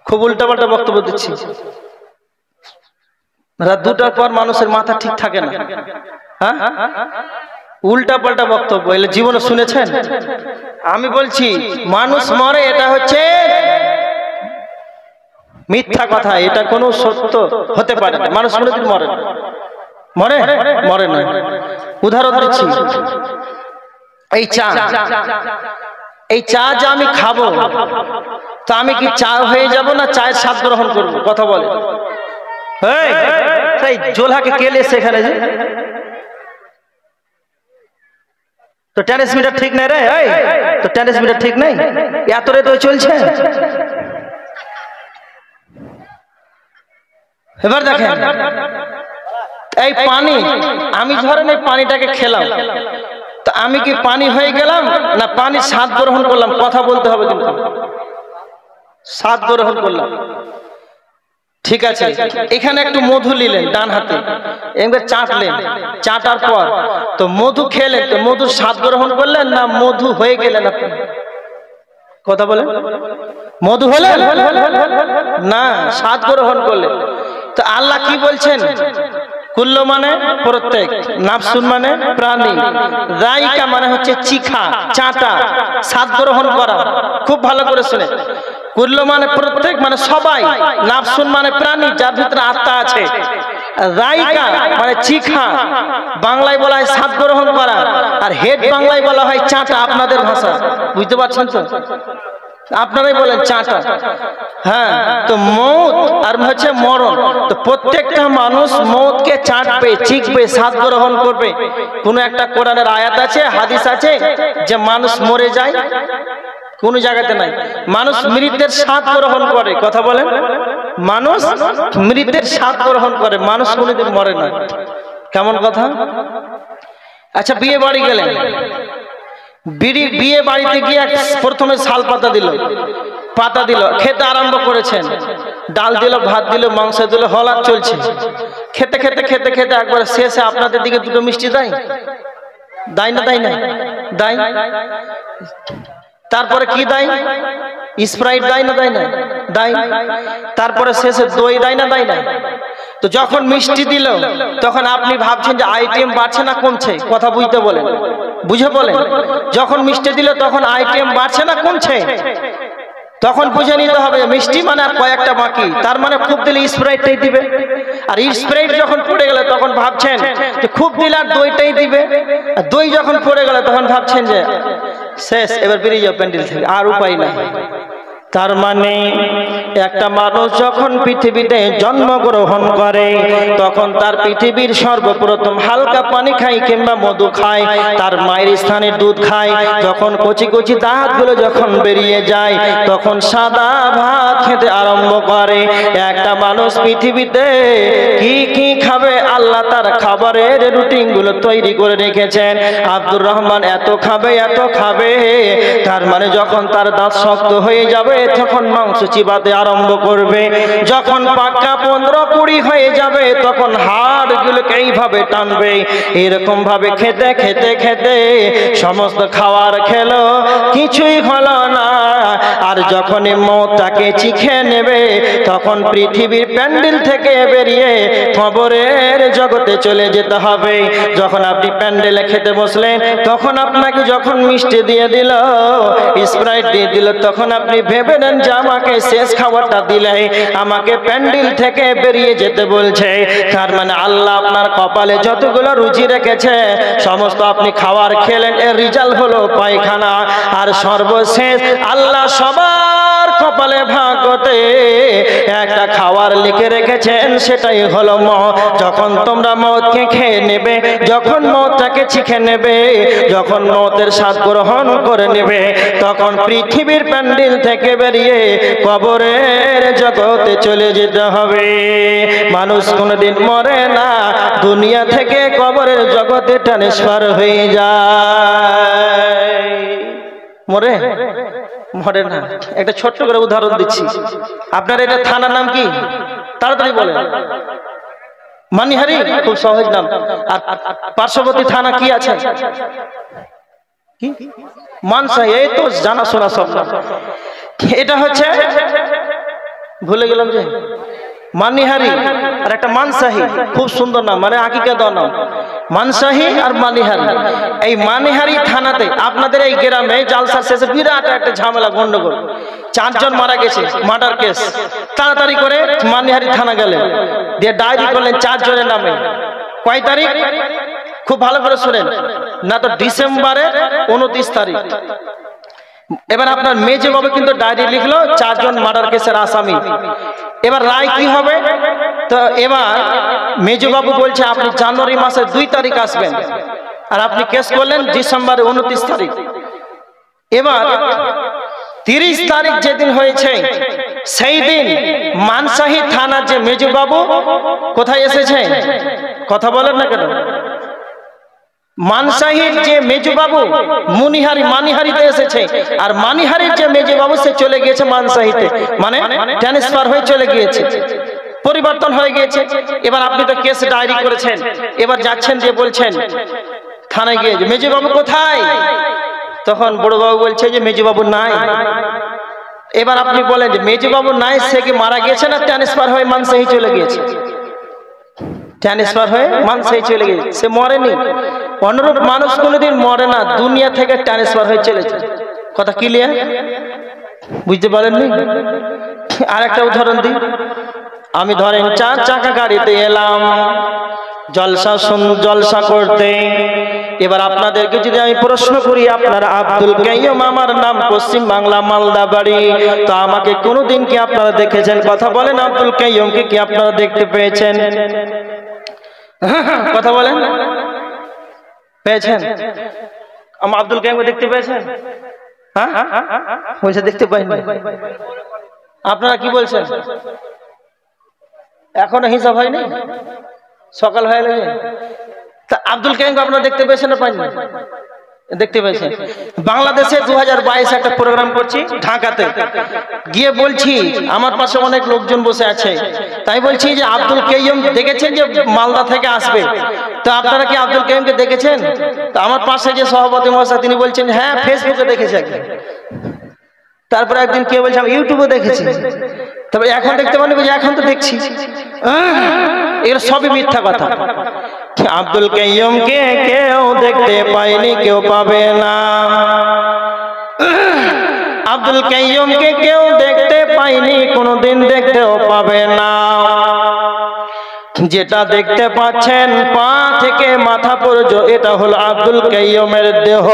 খুব উল্টাপাল্টা বক্তব্য দিচ্ছি। রাত 2টার পর মানুষের মাথা ঠিক থাকে না। হ্যাঁ, উল্টা পাল্টা বক্তব্য এলে জীবনে শুনেছেন? আমি বলছি মানুষ মরে, এটা হচ্ছে মিথ্যা কথা, এটা কোনো সত্য হতে পারে না। মানুষ কোনোদিন মরে না। মরে? মরে না। উদাহরণ দিচ্ছি, এই চা যা আমি খাবো, তা আমি কি চা হয়ে যাব না চায়ের স্বাদ গ্রহণ করবো? কথা বলে। এই জোলহাকে কেলে সেখানে যে তো ট্রান্সমিটার ঠিক নাই রে, তো ট্রান্সমিটার ঠিক নাই, এত রে তো চলছে। এবার দেখেন, এই পানি, আমি ধরেন এই পানিটাকে খেলাম, তো আমি কি পানি হয়ে গেলাম না পানির স্বাদ গ্রহণ করলাম? কথা বলতে হবে কিন্তু। স্বাদ গ্রহণ করলাম, ঠিক আছে। এখানে একটু মধু নিলেন ডান হাতে, এবার চাটলেন, চাটার পর তো মধু খেলেন, তো মধুর স্বাদ গ্রহণ করলেন না মধু হয়ে গেলেন আপনি? কথা বলেন। মধু হলেন না স্বাদ গ্রহণ করলেন। তো আল্লাহ কি বলছেন? কুল্লু মানে প্রত্যেক, নাফসুন মানে প্রাণী, যায়কা মানে হচ্ছে চিখা, চাটা, স্বাদ গ্রহণ করা। খুব ভালো করে শুনে, কুল্লু মানে প্রত্যেক মানে সবাই, নাফসুন মানে প্রাণী যার ভিতরে আত্মা আছে, যায়কা মানে চিখা, বাংলায় বলা হয় স্বাদ গ্রহণ করা, আর হেড বাংলায় বলা হয় চাটা। আপনাদের ভাষা বুঝতে পারছেন তো? আপনারাই বলেন চাটা। হ্যাঁ, তো মৌত আর হচ্ছে মরণ। তো প্রত্যেকটা মানুষ মৌতকে চাটবে, চিখবে, স্বাদ গ্রহণ করবে। কোন একটা কোরআনের আয়াত আছে, হাদিস আছে যে মানুষ মরে যায়? কোন জায়গাতে নাই। মানুষ মৃতের স্বাদ গ্রহণ করে। কথা বলেন। মানুষ মৃতের স্বাদ গ্রহণ করে, মানুষ কোনোদিন মরে না। কেমন কথা? আচ্ছা, বিয়ে বাড়ি গেলেন, বিয়ে বাড়িতে গিয়ে প্রথমে শাল পাতা দিল, খেতে আরম্ভ করেছেন, ডাল দিল, ভাত দিল, মাংস দিল, হলাদ চলছে। খেতে খেতে খেতে খেতে একবার শেষে আপনাদের দিকে দুটো মিষ্টি দেয় না? দেয়। তারপরে কি দেয়? স্প্রাইট দেয় না? দেয়। তারপরে শেষে দই দেয় না? তো যখন মিষ্টি দিল তখন আপনি ভাবছেন যে আইটেম বাড়ছে না কমছে? কথা বুঝতে বলেন, বুঝে বলেন। যখন মিষ্টি দিল তখন আইটেম বাড়ছে না কমছে? তখন বুঝে নিতে হবে মিষ্টি মানে আর কয়েকটা বাকি, তার মানে খুব দিলে স্প্রাইটটাই দিবে। আর স্প্রাইট যখন পড়ে গেল তখন ভাবছেন যে খুব দিলে আর দইটাই দিবে। আর দই যখন পড়ে গেল তখন ভাবছেন যে শেষ, এবার বেরিয়ে যাও প্যান্ডেল থেকে, আর উপায় নাই। তার মানে একটা মানুষ যখন পৃথিবীতে জন্মগ্রহণ করে তখন তার পৃথিবীর সর্বপ্রথম হালকা পানি খায় কিংবা মধু খায়, তার মায়ের স্থানে দুধ খায়। যখন কচি কচি দাঁতগুলো যখন বেরিয়ে যায় তখন সাদা ভাত খেতে আরম্ভ করে। একটা মানুষ পৃথিবীতে কি কি খাবে আল্লাহ তার খাবারের রুটিন গুলো তৈরি করে রেখেছেন। আব্দুর রহমান এত খাবে, এত খাবে, তার মানে যখন তার দাঁত শক্ত হয়ে যাবে তখন মাংস চিবাতে আরম্ভ করবে। যখন পাক্কা 15-20 হয়ে যাবে তখন হাড় গুলোকে এইভাবে টানবে। এরকম ভাবে খেতে খেতে খেতে সমস্ত খাবার খেলো, কিছুই হলো না। আর যখন মওতটাকে চিখে নেবে তখন পৃথিবীর প্যান্ডেল থেকে বেরিয়ে কবরের জগতে চলে যেতে হবে। যখন আপনি প্যান্ডেলে খেতে বসলেন তখন আপনাকে যখন মিষ্টি দিয়ে দিল, স্প্রাইট দিয়ে দিল, তখন আপনি ভেবে নেন যে আমাকে শেষ খাবারটা দিলে আমাকে প্যান্ডেল থেকে বেরিয়ে যেতে বলছে। তার মানে আল্লাহ আপনার কপালে যতগুলো রুচি রেখেছে সমস্ত আপনি খাবার খেলেন, এর রেজাল্ট হলো পায়খানা। আর সর্বশেষ আল্লাহ সবার কপালে ভাগ্যতে একটা খাবার লিখে রেখেছেন, সেটাই হলো মওত। যখন তোমরা মওতকে খেয়ে নেবে, যখন মওতটাকে চিখে নেবে, যখন মওতের স্বাদ গ্রহণ করে নেবে, তখন পৃথিবীর প্যান্ডেল থেকে বেরিয়ে কবরের জগতে চলে যেতে হবে। মানুষ কোনোদিন মরে না, দুনিয়া থেকে কবরের জগতে ট্রান্সফার হয়ে যায়। মরে না। একটা ছোট্ট করে উদাহরণ দিচ্ছি। আপনার এটা থানার নাম কি? তাড়াতাড়ি বলেন। মানিহারি, খুব সহজ নাম। আর পার্শ্ববর্তী থানা কি আছে? কি মানসাহি, এই তো জানাশোনা সব। এটা হচ্ছে ভুলে গেলাম যে মানিহারি আর একটা মানসাহি, খুব সুন্দর নাম, মানে আকিকা দেওয়া নাম মানসাহি আর মানিহারি। এই মানিহারি থানাতে আপনাদের এই গ্রামে জালসার শেষে বিরাট একটা ঝামেলা, গন্ডগোল, 4 জন মারা গেছে, মার্ডার কেস। তাড়াতাড়ি করে মানিহারি থানা গেলেন, দিয়ে ডায়েরি করলেন 4 জনের নামে। কয় তারিখ? খুব ভালো করে শুনেন, না তো ডিসেম্বরের 29 তারিখ। এবার আপনার মেজে বাবু কিন্তু ডায়েরি লিখলো 4 জন মার্ডার কেসের আসামি। এবার রায় কি হবে? তো এবার মেজে বাবু বলছে আপনি জানুয়ারি মাসের 2 তারিখ আসবেন, আর আপনি কেস করলেন ডিসেম্বরের 29 তারিখ। এবার 30 তারিখ যেদিন হয়েছে সেই দিন মানসাহি থানার যে মেজে বাবু কোথায় এসেছে? কথা বলেন না কেন? মানসাহির যে মেজবাবু মানিহারিতে এসেছে, আর মানিহারির যে মেজবাবু সে চলে গিয়েছে মানসাহিতে, মানে ট্রান্সফার হয়ে চলে গিয়েছে, পরিবর্তন হয়ে গিয়েছে। এবার আপনি তো কেস ডায়েরি করেছেন, এবার যাচ্ছেন যে বলছেন থানায় গিয়ে মেজবাবু কোথায়? তখন বড়বাবু বলছে যে মেজবাবু নাই। এবার আপনি বলেন যে মেজবাবু নাই, সে কি মারা গেছে না ট্রান্সফার হয়ে মানসাহি চলে গিয়েছে? ট্রান্সফার হয়ে মানসাহি চলে গিয়েছে, সে মরেনি। অনুরূপ মানুষ কোনোদিন মরে না, দুনিয়া থেকে ট্রান্সফার হয়ে চলেছে। কথা ক্লিয়ার? বুঝতে পারেননি? আর একটা উদাহরণ দিই। আমি ধরেন 4 চাকা গাড়িতে এলাম জলসা করতে। এবার আপনাদেরকে যদি আমি প্রশ্ন করি, আপনারা আব্দুল কাইয়ুম আমার নাম, পশ্চিম বাংলা মালদা বাড়ি, তো আমাকে কোনোদিন কি আপনারা দেখেছেন? কথা বলেন, আব্দুল কাইয়ুমকে কি আপনারা দেখতে পেয়েছেন? কথা বলেন, পেয়েছেন? আমার আব্দুল কাইয়ুমকে দেখতে পেয়েছেন? হ্যাঁ বলছে দেখতে পাইনি। আপনারা কি বলছেন? এখনো হিসাব হয়নি, সকাল হয়ে গেছে। তা আব্দুল কাইয়ুমকে আপনারা দেখতে পেয়েছেন না পাইনি? দেখতে পেয়েছেন। বাংলাদেশে 2022 একটা প্রোগ্রাম করছি ঢাকাতে, গিয়ে বলছি আমার পাশে অনেক লোকজন বসে আছে, তাই বলছি যে আব্দুল কাইয়ুম দেখেছেন যে মালদা থেকে আসবে, তো আপনারা কি আব্দুল কাইয়ুমকে দেখেছেন? তো আমার পাশে যে সভাপতি মহাশয় তিনি বলছেন হ্যাঁ ফেসবুকে দেখেছি একদিন। তারপরে একদিন কে বলছে আমি ইউটিউবে দেখেছি। তবে এখন দেখতে পারেন, এখন তো দেখছি। এগুলো সবই মিথ্যা কথা। আব্দুল কাইয়ুমকে কেউ দেখতে পায়নি, কেউ পাবে না। আব্দুল কাইয়ুমকে কেউ দেখতে পায়নি, কোনোদিন দেখতেও পাবে না। যেটা দেখতে পাচ্ছেন পা থেকে মাথা পর্যন্ত, এটা হলো আব্দুল কাইয়ুমের দেহ।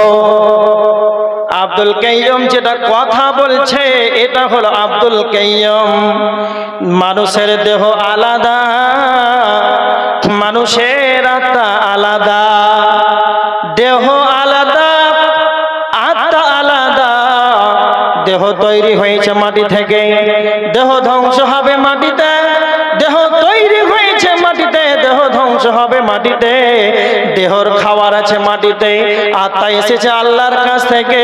আব্দুল কাইয়ুম যেটা কথা বলছে এটা হলো আব্দুল কাইয়ুম। মানুষের দেহ আলাদা, মানুষের আত্মা আলাদা। দেহ আলাদা, আত্মা আলাদা। দেহ তৈরি হয়েছে মাটি থেকে, দেহ ধ্বংস হবে মাটিতে। দেহ তৈরি হয়েছে মাটিতে, দেহ ধ্বংস হবে মাটিতে। দেহর খাবার আছে মাটিতে। আত্মা এসেছে আল্লাহর কাছ থেকে,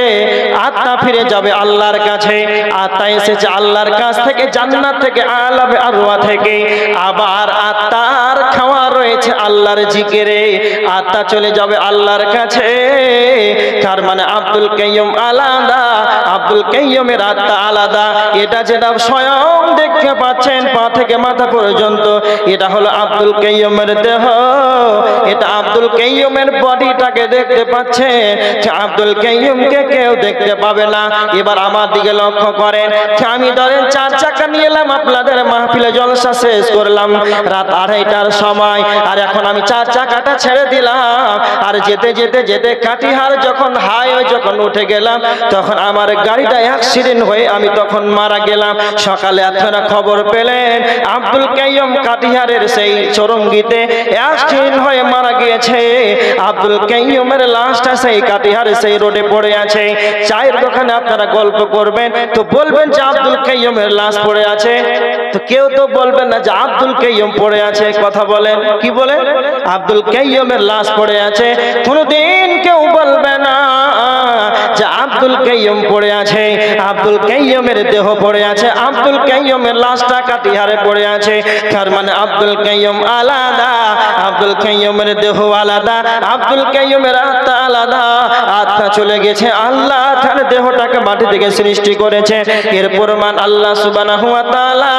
আত্মা ফিরে যাবে আল্লাহর কাছে। আত্মা এসেছে আল্লাহর কাছ থেকে, জান্নাত থেকে, আলাবে আরওয়াহ থেকে। আবার আত্মার খাওয়া রয়েছে আল্লাহর জিকিরে। আত্মা চলে যাবে আল্লাহর কাছে। তার মানে আব্দুল কাইয়ুম আলাদা, আব্দুল কাইয়ুমের আত্মা আলাদা। এটা যেটা স্বয়ং দেখতে পাচ্ছেন পা থেকে মাথা পর্যন্ত, এটা হলো আব্দুল কাইয়ুমের দেহ। এটা আব্দুল কাইয়ুমের বডিটাকে দেখতে পাচ্ছেন। আব্দুল কাইয়ুমকে কেউ দেখতে পাবে না। এবার আমার দিকে লক্ষ্য করেন। আমি ধরেন 4 চাকা নিয়ে এলাম, আপনাদের মাহফিলে জলসা শেষ করলাম রাত 2:30টার সময়। আর এখন আমি 4 চাকাটা ছেড়ে দিলাম, আর যেতে যেতে যেতে কাটিহার যখন হাইওয়ে যখন উঠে গেলাম, তখন আমার গাড়িটা অ্যাক্সিডেন্ট হয়ে আমি তখন মারা গেলাম। সকালে আপনারা খবর পেলেন আব্দুল কাইয়ুম কাটিহারের সেই চরঙ্গিতে অ্যাক্সিডেন্ট হয়ে মারা গিয়েছে। আব্দুল কাইয়ুমের লাশটা সেই কাটিহারে সেই রোডে পড়ে আছে। চায়ের দোকানে আপনারা গল্প করবেন তো বলবেন যে আব্দুল কাইয়ুমের লাশ পড়ে আছে, তো কেউ তো বলবেন না যে আব্দুল কাইয়ুম পড়ে আছে। কথা বলেন, কি বলেন? আব্দুল কাইয়ুমের লাশ পড়ে আছে। কোনদিন কেউ বলবে না যে আব্দুল কাইয়ুম পড়ে আছে, আব্দুল কাইয়ুমের দেহ পড়ে আছে, আব্দুল কাইয়ুমের লাশটা কাটিহারে পড়ে আছে। তার মানে আব্দুল কাইয়ুম আলাদা, আব্দুল কাইয়ুমের দেহ আলাদা, আব্দুল কাইয়ুমের আত্মা আলাদা। আত্মা চলে গেছে, আল্লাহ তার দেহটাকে মাটি থেকে সৃষ্টি করেছে। এর প্রমাণ আল্লাহ সুবহানাহু ওয়া তাআলা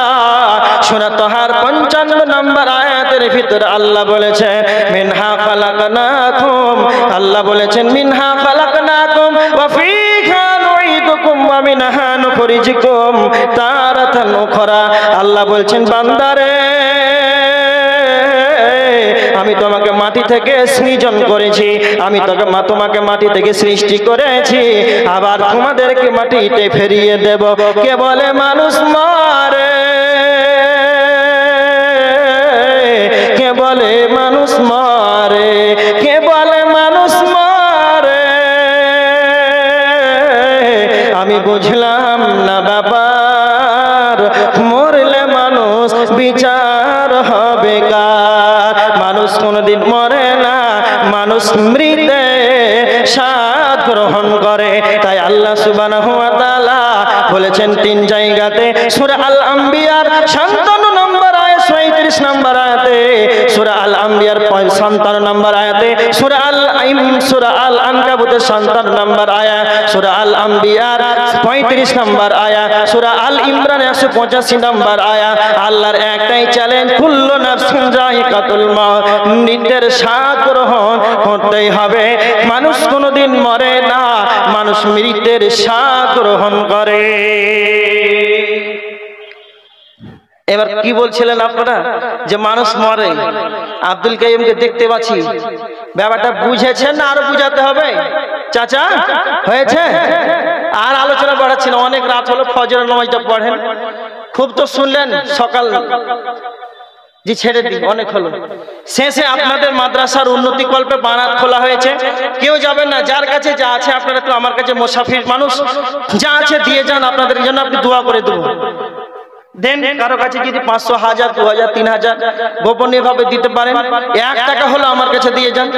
সূরা তাহার 55 নম্বর আয়াতের ভিতরে আল্লাহ বলেছেন মিনহা খালাকনাকুম, আল্লাহ বলেছেন মিনহা খালাকনাকুম ওয়া ফিহা নুঈদুকুম ওয়া মিনহা নুখরিজুকুম তারাতান উখরা। আল্লাহ বলছেন বান্দারে, আমি তোমাকে মাটি থেকে সৃজন করেছি, আমি তোমাকে মাটি থেকে সৃষ্টি করেছি, আবার তোমাদেরকে মাটিতে ফিরিয়ে দেব। কে বলে মানুষ মরে, কে বলে মানুষ মরে, কে বলে মানুষ মরে, আমি বুঝলাম না ব্যাপার, মরলে মানুষ বিচার হবে কার। মানুষ কোনদিন মরে না, মানুষ মৃতে স্বাদ গ্রহণ করে। তাই আল্লাহ সুবহানাহু ওয়া তাআলা বলেছেন 3 জায়গাতে, সূরা আল আম্বিয়ার 57 নম্বর আয়াত, 37 নম্বর আয়াতে, সূরা আল আম্বিয়ার 57 নম্বর আয়াতে, সূরা আল আনকাবুতের 57 নম্বর আয়াত, সূরা আল আম্বিয়ার 35 নম্বর আয়াত, সূরা আল ইমরান 185 নম্বর আয়াত। আল্লাহর একটাই চ্যালেঞ্জ, কুল্লু নাফসিন যায়িকাতুল মাউত, মৃত্যুর স্বাদ গ্রহণ করতেই হবে। মানুষ কোনদিন মরে না, মানুষ মৃত্যুর স্বাদ গ্রহণ করে। এবার কি বলছিলেন আপনারা যে মানুষ মরে, আব্দুল কাইয়ুমকে দেখতে পাচ্ছি, ব্যাপারটা বুঝেছেন না আরো বুঝাতে হবে? চাচা হয়েছে? আর আলোচনা বাড়াচ্ছি না, অনেক রাত হলো, ফজরের নামাজটা পড়েন। খুব তো শুনলেন সকাল, জি ছেড়ে দিন, অনেক হলো। শেষে আপনাদের মাদ্রাসার উন্নতি কল্পে বানাত খোলা হয়েছে, কেউ যাবেন না, যার কাছে যা আছে, আপনারা তো আমার কাছে মুসাফির মানুষ, যা আছে দিয়ে যান, আপনাদের জন্য আপনি দোয়া করে দেবো। দেন, কারো কাছে যদি 500, 1000, 2000, 3000 গোপনীয় ভাবে দিতে পারেন, 1 টাকা হলো আমার কাছে দিয়ে যান।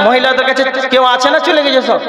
মহিলাদের কাছে কেউ আছে না, চলে গেছে সব?